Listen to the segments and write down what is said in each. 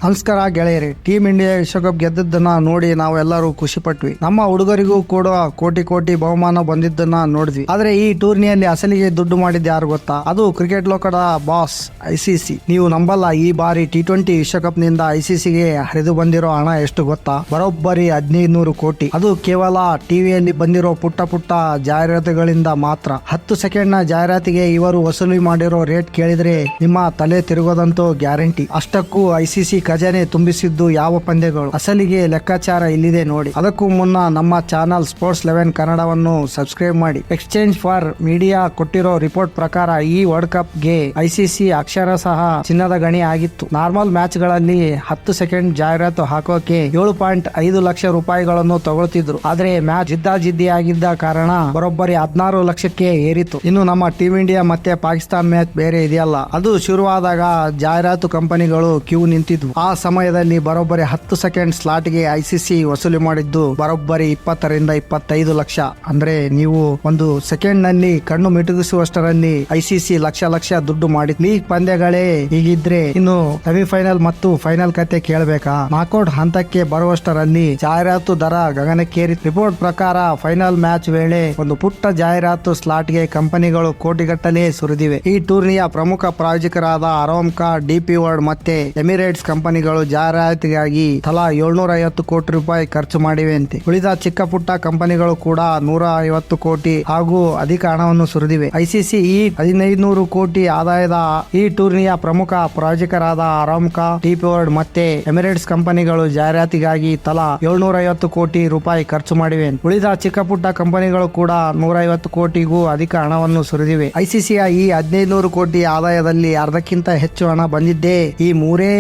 ನಮಸ್ಕಾರ ಗೆಳೆಯರಿ. Team India ವಿಶ್ವಕಪ್ ಗೆದ್ದದ್ದನ್ನ ನೋಡಿ ನಾವೆಲ್ಲರೂ ಖುಷಿ ಪಟ್ವಿ. ನಮ್ಮ ಹುಡುಗರಿಗೂ ಕೂಡ ಕೋಟಿ ಕೋಟಿ ಬಹುಮಾನ ಬಂದಿದ್ದನ್ನ ನೋಡಿದ್ವಿ. ಆದ್ರೆ ಈ ಟೂರ್ನಿಯಲ್ಲಿ ಅಸಲಿಗೆ ದುಡ್ಡು ಮಾಡಿದ್ದು ಯಾರು ಗೊತ್ತಾ? ಅದು ಕ್ರಿಕೆಟ್ ಲೋಕದ ಬಾಸ್ ಐಸಿಸಿ. ನೀವು ನಂಬಲ್ಲ, ಈ ಬಾರಿ T20 ವಿಶ್ವಕಪ್ ನಿಂದ ಐಸಿಸಿಗೆ ಹರಿದು ಬಂದಿರೋ ಹಣ ಎಷ್ಟು ಗೊತ್ತಾ? ಬರೋಬ್ಬರಿ 1500 ಕೋಟಿ. ಅದು ಕೇವಲ ಟಿವಿಯಲ್ಲಿ ಬಂದಿರೋ ಪುಟ್ಟ ಪುಟ್ಟ ಜಾಹೀರಾತುಗಳಿಂದ ಮಾತ್ರ. 10 ಸೆಕೆಂಡ್ ನ ಜಾಹೀರಾತಿಗೆ ಇವರು ವಸೂಲಿ ಮಾಡಿರೋ ರೇಟ್ ಕೇಳಿದ್ರೆ ನಿಮ್ಮ ತಲೆ ತಿರುಗೋದಂತೂ ಗ್ಯಾರಂಟಿ. ಅಷ್ಟಕ್ಕೂ ಐಸಿಸಿ ಖಜಾನೆ ತುಂಬಿಸಿದ್ದು ಯಾವ ಪಂದ್ಯಗಳು? ಅಸಲಿಗೆ ಲೆಕ್ಕಾಚಾರ ಇಲ್ಲಿದೆ ನೋಡಿ. ಅದಕ್ಕೂ ಮುನ್ನ ನಮ್ಮ ಚಾನಲ್ ಸ್ಪೋರ್ಟ್ಸ್ 11 ಕನ್ನಡವನ್ನು ಸಬ್ಸ್ಕ್ರೈಬ್ ಮಾಡಿ. ಎಕ್ಸ್ಚೇಂಜ್ ಫಾರ್ ಮೀಡಿಯಾ ಕೊಟ್ಟಿರೋ ರಿಪೋರ್ಟ್ ಪ್ರಕಾರ ಈ ವರ್ಲ್ಡ್ ಕಪ್ ಗೆ ಐಸಿಸಿ ಅಕ್ಷರಶಃ ಚಿನ್ನದ ಗಣಿ ಆಗಿತ್ತು. ನಾರ್ಮಲ್ ಮ್ಯಾಚ್ ಗಳಲ್ಲಿ 10 ಸೆಕೆಂಡ್ ಜಾಹೀರಾತು ಹಾಕೋಕೆ 7.5 ಲಕ್ಷ ರೂಪಾಯಿಗಳನ್ನು ತಗೊಳ್ತಿದ್ರು. ಆದ್ರೆ ಮ್ಯಾಚ್ ಜಿದ್ದಾಜಿದ್ದಿಯಾಗಿದ್ದ ಕಾರಣ ಬರೋಬ್ಬರಿ 16 ಲಕ್ಷಕ್ಕೆ ಏರಿತು. ಇನ್ನು ನಮ್ಮ ಟೀಮ್ ಇಂಡಿಯಾ ಮತ್ತೆ ಪಾಕಿಸ್ತಾನ್ ಮ್ಯಾಚ್ ಬೇರೆ ಇದೆಯಲ್ಲ, ಅದು ಶುರುವಾದಾಗ ಜಾಹೀರಾತು ಕಂಪನಿಗಳು ಕ್ಯೂ ನಿಂತಿದ್ವು. ಆ ಸಮಯದಲ್ಲಿ ಬರೋಬ್ಬರಿ 10 ಸೆಕೆಂಡ್ ಸ್ಲಾಟ್ಗೆ ಐಸಿಸಿ ವಸೂಲಿ ಮಾಡಿದ್ದು ಬರೋಬ್ಬರಿ 20 ರಿಂದ 25 ಲಕ್ಷ. ಅಂದ್ರೆ ನೀವು ಒಂದು ಸೆಕೆಂಡ್ ನಲ್ಲಿ ಕಣ್ಣು ಮಿಟುಕಿಸುವಷ್ಟರಲ್ಲಿ ಐಸಿಸಿ ಲಕ್ಷ ದುಡ್ಡು ಮಾಡಿದ್. ಲೀಗ್ ಪಂದ್ಯಗಳೇ ಹೀಗಿದ್ರೆ ಇನ್ನು ಸೆಮಿಫೈನಲ್ ಮತ್ತು ಫೈನಲ್ ಕತೆ ಕೇಳಬೇಕಾ? ನಾಕೌಟ್ ಹಂತಕ್ಕೆ ಬರುವಷ್ಟರಲ್ಲಿ ಜಾಹೀರಾತು ದರ ಗಗನಕ್ಕೇರಿ. ರಿಪೋರ್ಟ್ ಪ್ರಕಾರ ಫೈನಲ್ ಮ್ಯಾಚ್ ವೇಳೆ ಒಂದು ಪುಟ್ಟ ಜಾಹೀರಾತು ಸ್ಲಾಟ್ಗೆ ಕಂಪನಿಗಳು ಕೋಟಿಗಟ್ಟಲೆ ಸುರಿದಿವೆ. ಈ ಟೂರ್ನಿಯ ಪ್ರಮುಖ ಪ್ರಾಯೋಜಕರಾದ ಅರಾಮ್ಕಾ, ಡಿಪಿ ವರ್ಲ್ಡ್ ಮತ್ತೆ ಎಮಿರೇಟ್ಸ್ ಕಂಪನಿಗಳು ಜಾಹೀರಾತಿಗಾಗಿ ತಲಾ 750 ಕೋಟಿ ರೂಪಾಯಿ ಖರ್ಚು ಮಾಡಿವೆ ಅಂತೆ. ಉಳಿದ ಚಿಕ್ಕ ಪುಟ್ಟ ಕಂಪನಿಗಳು ಕೂಡ 150 ಕೋಟಿ ಹಾಗೂ ಅಧಿಕ ಹಣವನ್ನು ಸುರಿದಿವೆ. ಐಸಿಸಿ ಈ 1500 ಕೋಟಿ ಆದಾಯದ ಈ ಟೂರ್ನಿಯ ಪ್ರಮುಖ ಪ್ರಾಯೋಜಕರಾದ ಅರಾಮ್ಕಾ, ಡಿಪಿ ವರ್ಲ್ಡ್ ಮತ್ತೆ ಎಮಿರೇಟ್ಸ್ ಕಂಪನಿಗಳು ಜಾಹೀರಾತಿಗಾಗಿ ತಲಾ 750 ಕೋಟಿ ರೂಪಾಯಿ ಖರ್ಚು ಮಾಡಿವೆ. ಉಳಿದ ಚಿಕ್ಕ ಪುಟ್ಟ ಕಂಪನಿಗಳು ಕೂಡ 150 ಕೋಟಿಗೂ ಅಧಿಕ ಹಣವನ್ನು ಸುರಿದಿವೆ. ಐಸಿಸಿಯ ಈ 1500 ಕೋಟಿ ಆದಾಯದಲ್ಲಿ ಅರ್ಧಕ್ಕಿಂತ ಹೆಚ್ಚು ಹಣ ಬಂದಿದ್ದೇ ಈ ಮೂರೇ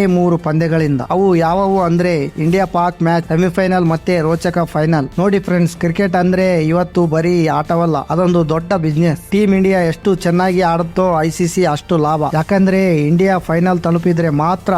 ಪಂದ್ಯಗಳಿಂದ. ಅವು ಯಾವುವು ಅಂದ್ರೆ ಇಂಡಿಯಾ ಪಾಕ್ ಮ್ಯಾಚ್, ಸೆಮಿಫೈನಲ್ ಮತ್ತೆ ರೋಚಕ ಫೈನಲ್. ನೋಡಿ ಫ್ರೆಂಡ್ಸ್, ಕ್ರಿಕೆಟ್ ಅಂದ್ರೆ ಇವತ್ತು ಬರೀ ಆಟವಲ್ಲ, ಅದೊಂದು ದೊಡ್ಡ ಬಿಸ್ನೆಸ್. ಟೀಮ್ ಇಂಡಿಯಾ ಎಷ್ಟು ಚೆನ್ನಾಗಿ ಆಡುತ್ತೋ ಐಸಿಸಿ ಅಷ್ಟು ಲಾಭ. ಯಾಕಂದ್ರೆ ಇಂಡಿಯಾ ಫೈನಲ್ ತಲುಪಿದ್ರೆ ಮಾತ್ರ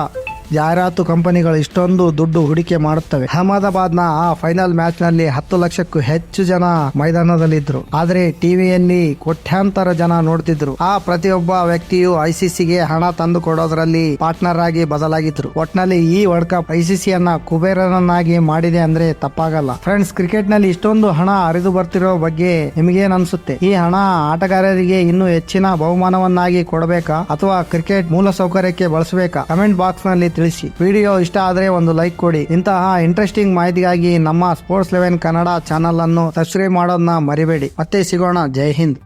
ಜಾಹೀರಾತು ಕಂಪನಿಗಳು ಇಷ್ಟೊಂದು ದುಡ್ಡು ಹೂಡಿಕೆ ಮಾಡುತ್ತವೆ. ಅಹಮದಾಬಾದ್ ನ ಆ ಫೈನಲ್ ಮ್ಯಾಚ್ ನಲ್ಲಿ 10 ಲಕ್ಷಕ್ಕೂ ಹೆಚ್ಚು ಜನ ಮೈದಾನದಲ್ಲಿದ್ರು. ಆದ್ರೆ ಟಿವಿಯಲ್ಲಿ ಕೋಟ್ಯಾಂತರ ಜನ ನೋಡ್ತಿದ್ರು. ಆ ಪ್ರತಿಯೊಬ್ಬ ವ್ಯಕ್ತಿಯು ಐಸಿಸಿಗೆ ಹಣ ತಂದು ಕೊಡೋದ್ರಲ್ಲಿ ಪಾರ್ಟ್ನರ್ ಆಗಿ ಬದಲಾಗಿದ್ರು. ಒಟ್ನಲ್ಲಿ ಈ ವರ್ಲ್ಡ್ ಕಪ್ ಐಸಿಸಿಯನ್ನ ಕುಬೇರನನ್ನಾಗಿ ಮಾಡಿದೆ ಅಂದ್ರೆ ತಪ್ಪಾಗಲ್ಲ. ಫ್ರೆಂಡ್ಸ್, ಕ್ರಿಕೆಟ್ ನಲ್ಲಿ ಇಷ್ಟೊಂದು ಹಣ ಹರಿದು ಬರ್ತಿರೋ ಬಗ್ಗೆ ನಿಮಗೇನ್ ಅನ್ಸುತ್ತೆ? ಈ ಹಣ ಆಟಗಾರರಿಗೆ ಇನ್ನೂ ಹೆಚ್ಚಿನ ಬಹುಮಾನವನ್ನಾಗಿ ಕೊಡಬೇಕಾ ಅಥವಾ ಕ್ರಿಕೆಟ್ ಮೂಲ ಸೌಕರ್ಯಕ್ಕೆ ಬಳಸಬೇಕಾ? ಕಮೆಂಟ್ ಬಾಕ್ಸ್ ನಲ್ಲಿ ತಿಳಿಸಿ. ವಿಡಿಯೋ ಇಷ್ಟ ಆದ್ರೆ ಒಂದು ಲೈಕ್ ಕೊಡಿ. ಇಂತಹ ಇಂಟ್ರೆಸ್ಟಿಂಗ್ ಮಾಹಿತಿಗಾಗಿ ನಮ್ಮ ಸ್ಪೋರ್ಟ್ಸ್ 11 ಕನ್ನಡ ಚಾನಲ್ ಅನ್ನು ಸಬ್ಸ್ಕ್ರೈಬ್ ಮಾಡೋದನ್ನ ಮರಿಬೇಡಿ. ಮತ್ತೆ ಸಿಗೋಣ. ಜೈ ಹಿಂದ್.